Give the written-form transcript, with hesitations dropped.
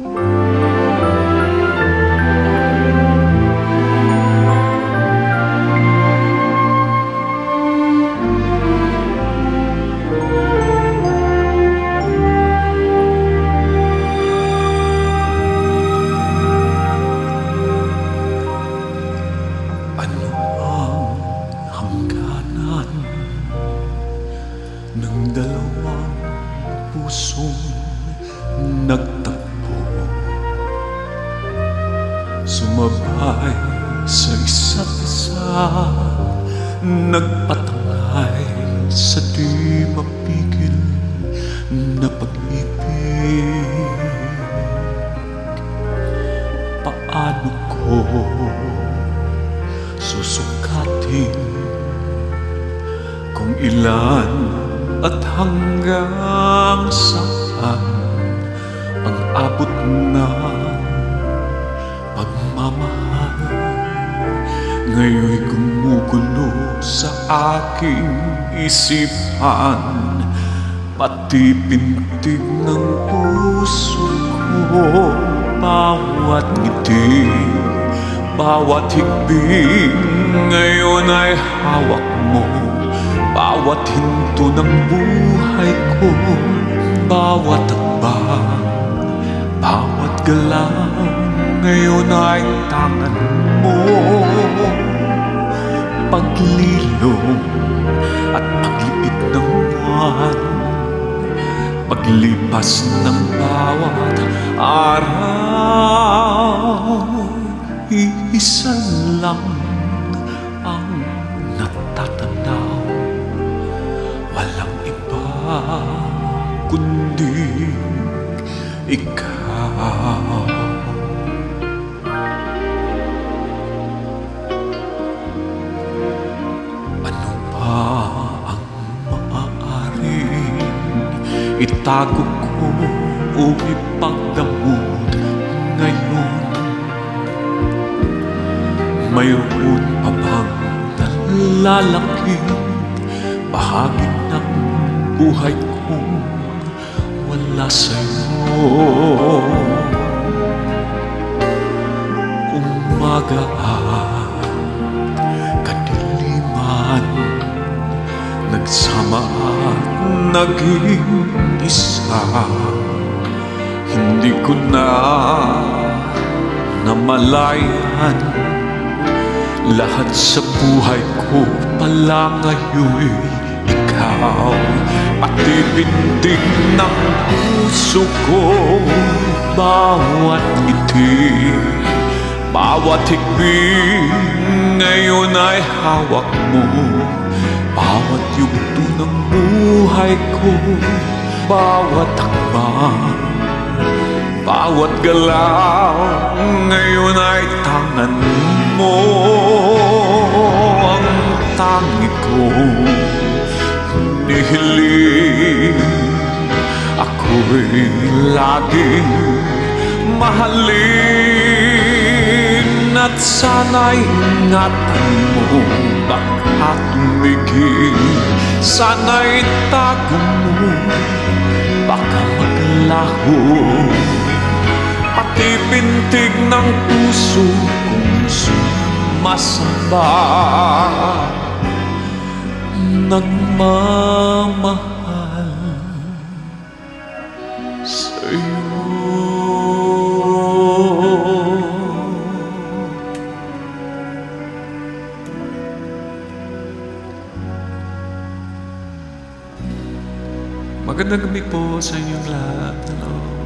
Ano ang hangganan ng dalawang pusong nagtagpo? Sumabay sa isa't isa, nagpatangay sa di mapigil na pag-ibig. Paano ko susukatin kung ilan at hanggang saan ang abot ng pagmamahal? Ngayon'y gumugulo sa aking isipan, pati pintig ng puso ko. Bawat ngiti, bawat higbing ngayon ay hawak mo. Bawat hinto ng buhay ko, bawat takbang, bawat galaw ngayon ay tangan mo. Paglilong at pagliit ng buwan, paglipas ng bawat araw, iisa lang ang natatanaw. Walang iba kundi ikaw. Ano pa ang maaaring itago ko o ipagdamot ngayon? Mayroon pa bang nalalaking bahagi ng buhay kong wala sa'yo? Umaga at kadiliman, nagsama at naging isa. Hindi ko na namalayan, lahat sa buhay ko pala ngayon'y ikaw. Pati pintig ng puso ko, bawat ngiti, bawat higbing ngayon ay hawak mo. Bawat yugto ng buhay ko, bawat takbang, bawat galaw ngayon ay tangan mo. Ang tangi ko hinihiling, ako'y laging mahalin. At sana'y ingatan mo, baka tumigil. Sana'y tago mo, baka maglaho. Pati pintig ng puso kong sumasamba, nagmamahal sa'yo. Magandang gabi po sa inyong lahat. Hello.